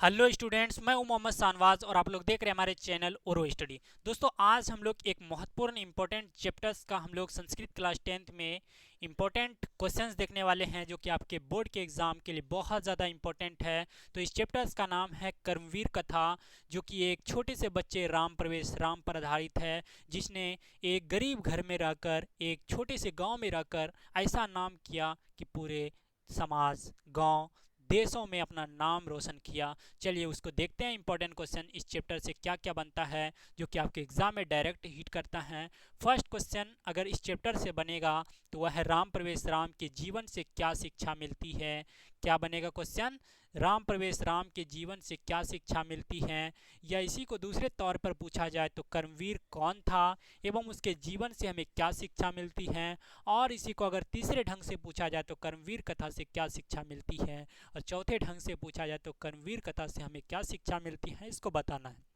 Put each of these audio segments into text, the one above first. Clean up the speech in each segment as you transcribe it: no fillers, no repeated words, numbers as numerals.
Hello students, मैं हूं मोहम्मद शानवाज और आप लोग देख रहे हैं हमारे चैनल ओरो स्टडी। दोस्तों, आज हम लोग एक महत्वपूर्ण इंपॉर्टेंट चैप्टर्स का हम लोग संस्कृत क्लास 10th में इंपॉर्टेंट क्वेश्चंस देखने वाले हैं, जो कि आपके बोर्ड के एग्जाम के लिए बहुत ज़्यादा इंपॉर्टेंट है। तो इस चैप्टर्स का नाम है कर्मवीर कथा, जो कि एक छोटे से बच्चे राम प्रवेश राम पर आधारित है, जिसने एक गरीब घर में रहकर, एक छोटे से गाँव में रहकर ऐसा नाम किया कि पूरे समाज, गांव, देशों में अपना नाम रोशन किया। चलिए उसको देखते हैं। इंपॉर्टेंट क्वेश्चन इस चैप्टर से क्या क्या बनता है, जो कि आपके एग्जाम में डायरेक्ट हिट करता है। फर्स्ट क्वेश्चन अगर इस चैप्टर से बनेगा तो वह है राम प्रवेश राम के जीवन से क्या शिक्षा मिलती है। क्या बनेगा क्वेश्चन? राम प्रवेश राम के जीवन से क्या शिक्षा मिलती है। या इसी को दूसरे तौर पर पूछा जाए तो कर्मवीर कौन था एवं उसके जीवन से हमें क्या शिक्षा मिलती है। और इसी को अगर तीसरे ढंग से पूछा जाए तो कर्मवीर कथा से क्या शिक्षा मिलती है। और चौथे ढंग से पूछा जाए तो कर्मवीर कथा से हमें क्या शिक्षा मिलती है, इसको बताना है।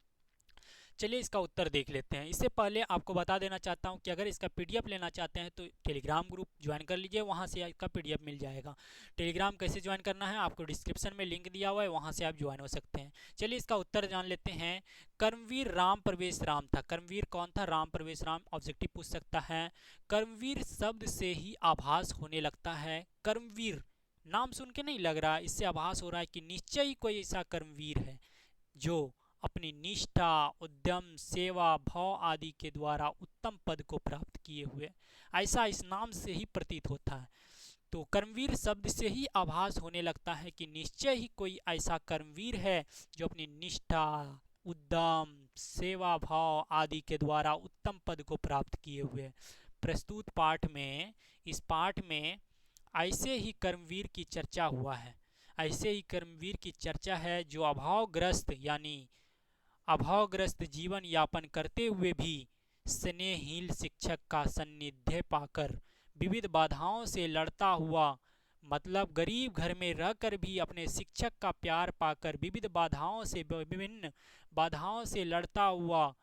चलिए इसका उत्तर देख लेते हैं। इससे पहले आपको बता देना चाहता हूं कि अगर इसका पीडीएफ लेना चाहते हैं तो टेलीग्राम ग्रुप ज्वाइन कर लीजिए, वहां से इसका पीडीएफ मिल जाएगा। टेलीग्राम कैसे ज्वाइन करना है आपको डिस्क्रिप्शन में लिंक दिया हुआ है, वहां से आप ज्वाइन हो सकते हैं। चलिए इसका उत्तर जान लेते हैं। कर्मवीर राम प्रवेश राम था। कर्मवीर कौन था? राम प्रवेश राम। ऑब्जेक्टिव पूछ सकता है। कर्मवीर शब्द से ही आभास होने लगता है। कर्मवीर नाम सुन के नहीं लग रहा, इससे आभास हो रहा है कि निश्चय ही कोई ऐसा कर्मवीर है जो अपनी निष्ठा, उद्यम, सेवा भाव आदि के द्वारा उत्तम पद को प्राप्त किए हुए, ऐसा इस नाम से ही प्रतीत होता है। तो कर्मवीर शब्द से ही आभास होने लगता है कि निश्चय ही कोई ऐसा कर्मवीर है जो अपनी निष्ठा, उद्यम, सेवा भाव आदि के द्वारा उत्तम पद को प्राप्त किए हुए। प्रस्तुत पाठ में, इस पाठ में ऐसे ही कर्मवीर की चर्चा हुआ है। ऐसे ही कर्मवीर की चर्चा है जो अभावग्रस्त यानी अभावग्रस्त जीवन यापन करते हुए भी स्नेहहीन शिक्षक का सान्निध्य पाकर विविध बाधाओं से लड़ता हुआ, मतलब गरीब घर में रहकर भी अपने शिक्षक का प्यार पाकर विभिन्न बाधाओं से लड़ता हुआ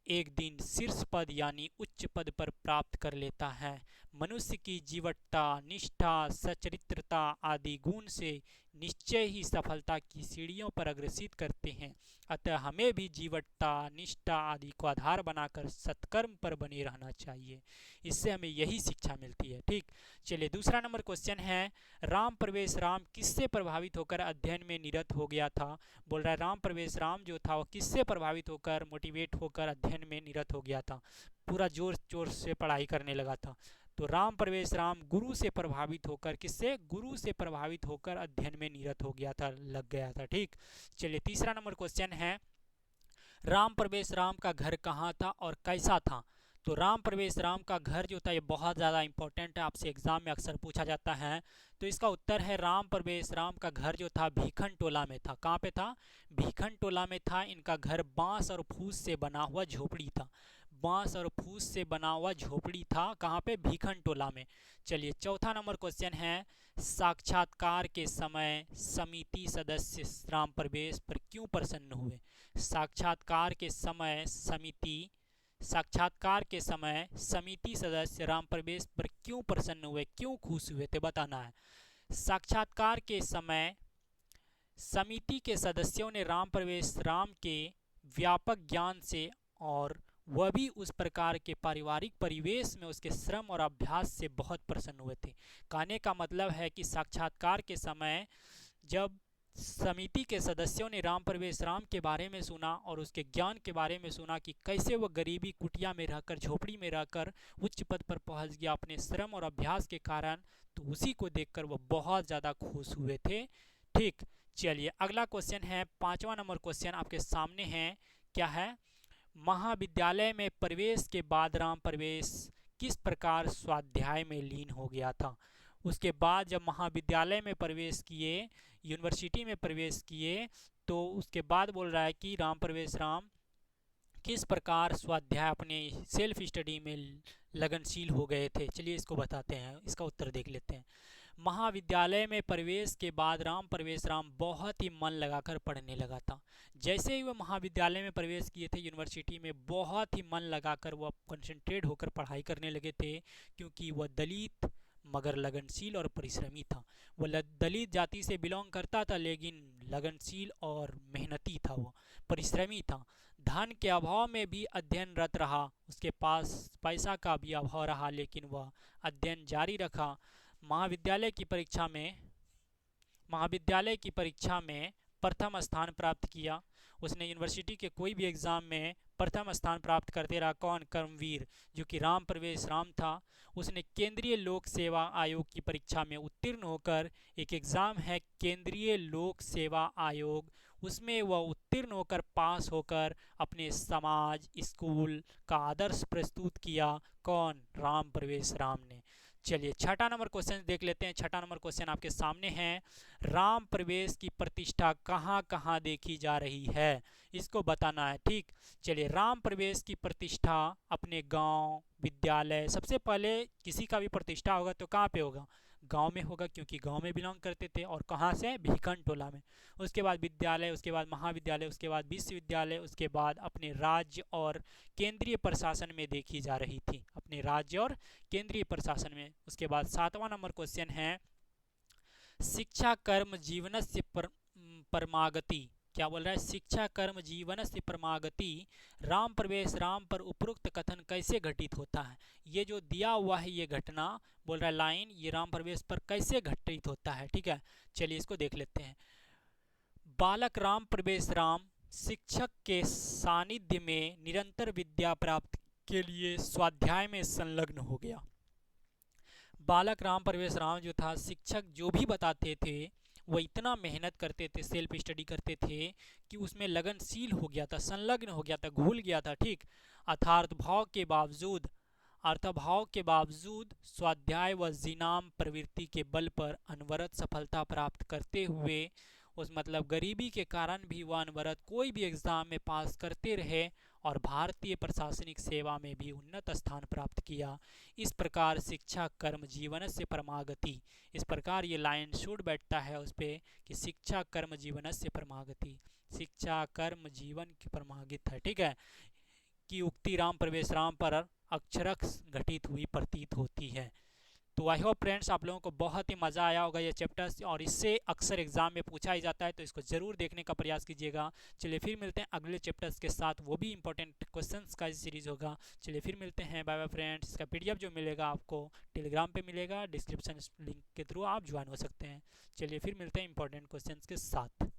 एक दिन शीर्ष पद यानी उच्च पद पर प्राप्त कर लेता है। मनुष्य की जीवटता, निष्ठा, सचरित्रता आदि गुण से निश्चय ही सफलता की सीढ़ियों पर अग्रसित करते हैं। अतः हमें भी जीवटता, निष्ठा आदि को आधार बनाकर सत्कर्म पर बने रहना चाहिए। इससे हमें यही शिक्षा मिलती है। ठीक, चलिए दूसरा नंबर क्वेश्चन है, राम प्रवेश राम किससे प्रभावित होकर अध्ययन में निरत हो गया था। बोल रहा है राम प्रवेश राम जो था वो किससे प्रभावित होकर, मोटिवेट होकर अध्ययन में निरत हो गया था, पूरा जोर जोर से पढ़ाई करने लगा था। तो राम प्रवेश राम गुरु से प्रभावित होकर, किससे? गुरु से प्रभावित होकर अध्ययन में निरत हो गया था, लग गया था। ठीक, चलिए तीसरा नंबर क्वेश्चन है, राम प्रवेश राम का घर कहाँ था और कैसा था। तो राम प्रवेश राम का घर जो था ये बहुत ज़्यादा इंपॉर्टेंट है, आपसे एग्जाम में अक्सर पूछा जाता है। तो इसका उत्तर है राम प्रवेश राम का घर जो था भीखन टोला में था। कहाँ पे था? भीखन टोला में था। इनका घर बांस और फूस से बना हुआ झोपड़ी था। बांस और फूस से बना हुआ झोपड़ी था। कहाँ पे? भीखन टोला में। चलिए चौथा नंबर क्वेश्चन है, साक्षात्कार के समय समिति सदस्य राम प्रवेश पर क्यों प्रसन्न हुए। साक्षात्कार के समय समिति सदस्य राम प्रवेश पर क्यों प्रसन्न हुए, क्यों खुश हुए थे, बताना है। साक्षात्कार के समय समिति के सदस्यों ने राम प्रवेश राम के व्यापक ज्ञान से और वह भी उस प्रकार के पारिवारिक परिवेश में उसके श्रम और अभ्यास से बहुत प्रसन्न हुए थे। कहने का मतलब है कि साक्षात्कार के समय जब समिति के सदस्यों ने राम प्रवेश राम के बारे में सुना और उसके ज्ञान के बारे में सुना कि कैसे वह गरीबी कुटिया में रहकर, झोपड़ी में रहकर उच्च पद पर पहुंच गया अपने श्रम और अभ्यास के कारण, तो उसी को देखकर वह बहुत ज़्यादा खुश हुए थे। ठीक, चलिए अगला क्वेश्चन है, पांचवा नंबर क्वेश्चन आपके सामने है। क्या है? महाविद्यालय में प्रवेश के बाद राम प्रवेश किस प्रकार स्वाध्याय में लीन हो गया था। उसके बाद जब महाविद्यालय में प्रवेश किए, यूनिवर्सिटी में प्रवेश किए, तो उसके बाद बोल रहा है कि राम प्रवेश राम किस प्रकार स्वाध्याय, अपने सेल्फ स्टडी में लगनशील हो गए थे। चलिए इसको बताते हैं, इसका उत्तर देख लेते हैं। महाविद्यालय में प्रवेश के बाद राम प्रवेश राम बहुत ही मन लगाकर पढ़ने लगा था। जैसे ही वह महाविद्यालय में प्रवेश किए थे, यूनिवर्सिटी में, बहुत ही मन लगाकर वह कंसंट्रेट होकर पढ़ाई करने लगे थे, क्योंकि वह दलित मगर लगनशील और परिश्रमी था। वह दलित जाति से बिलोंग करता था, लेकिन लगनशील और मेहनती था, वो परिश्रमी था। धन के अभाव में भी अध्ययनरत रहा, उसके पास पैसा का भी अभाव रहा, लेकिन वह अध्ययन जारी रखा। महाविद्यालय की परीक्षा में महाविद्यालय की परीक्षा में प्रथम स्थान प्राप्त किया। उसने यूनिवर्सिटी के कोई भी एग्ज़ाम में प्रथम स्थान प्राप्त करते रहा। कौन? कर्मवीर, जो कि राम प्रवेश राम था। उसने केंद्रीय लोक सेवा आयोग की परीक्षा में उत्तीर्ण होकर, एक एग्ज़ाम है केंद्रीय लोक सेवा आयोग, उसमें वह उत्तीर्ण होकर पास होकर अपने समाज स्कूल का आदर्श प्रस्तुत किया। कौन? राम प्रवेश राम ने। चलिए छठा नंबर क्वेश्चन देख लेते हैं। छठा नंबर क्वेश्चन आपके सामने है, राम प्रवेश की प्रतिष्ठा कहाँ कहाँ देखी जा रही है, इसको बताना है। ठीक, चलिए राम प्रवेश की प्रतिष्ठा अपने गांव, विद्यालय, सबसे पहले किसी का भी प्रतिष्ठा होगा तो कहाँ पे होगा? गांव में होगा, क्योंकि गांव में बिलोंग करते थे। और कहाँ से? भिकन टोला में। उसके बाद विद्यालय, उसके बाद महाविद्यालय, उसके बाद विश्वविद्यालय, उसके बाद अपने राज्य और केंद्रीय प्रशासन में देखी जा रही थी, अपने राज्य और केंद्रीय प्रशासन में। उसके बाद सातवां नंबर क्वेश्चन है, शिक्षा कर्म जीवनस्य परमागति। क्या बोल रहा है? शिक्षा कर्म जीवनस्य परमागति राम प्रवेश राम पर उपरोक्त कथन कैसे घटित होता है? ये जो दिया हुआ है ये घटना बोल रहा है लाइन, ये राम प्रवेश पर कैसे घटित होता है? ठीक है, चलिए इसको देख लेते हैं। बालक राम प्रवेश राम शिक्षक के सानिध्य में निरंतर विद्या प्राप्ति के लिए स्वाध्याय में संलग्न हो गया। बालक राम प्रवेश राम जो था, शिक्षक जो भी बताते थे वो इतना मेहनत करते थे, सेल्फ स्टडी करते थे कि उसमें लगनशील हो गया था, संलग्न हो गया था, घुल गया था। ठीक, अर्थभाव के बावजूद स्वाध्याय व जिनाम प्रवृत्ति के बल पर अनवरत सफलता प्राप्त करते हुए, उस मतलब गरीबी के कारण भी वह अनवरत कोई भी एग्ज़ाम में पास करते रहे और भारतीय प्रशासनिक सेवा में भी उन्नत स्थान प्राप्त किया। इस प्रकार शिक्षा कर्म जीवन से परमागति, इस प्रकार ये लाइन शूट बैठता है उस पर कि शिक्षा कर्म जीवन से परमागति, शिक्षा कर्म जीवन की परमागित है। ठीक है, की उक्ति राम प्रवेश राम पर अक्षरश घटित हुई प्रतीत होती है। तो आई होप फ्रेंड्स आप लोगों को बहुत ही मज़ा आया होगा ये चैप्टर्स, और इससे अक्सर एग्जाम में पूछा ही जाता है, तो इसको ज़रूर देखने का प्रयास कीजिएगा। चलिए फिर मिलते हैं अगले चैप्टर्स के साथ, वो भी इंपॉर्टेंट क्वेश्चंस का सीरीज़ होगा। चलिए फिर मिलते हैं, बाय बाय फ्रेंड्स। इसका पीडीएफ जो मिलेगा आपको टेलीग्राम पे मिलेगा, डिस्क्रिप्शन लिंक के थ्रू आप ज्वाइन हो सकते हैं। चलिए फिर मिलते हैं इंपॉर्टेंट क्वेश्चंस के साथ।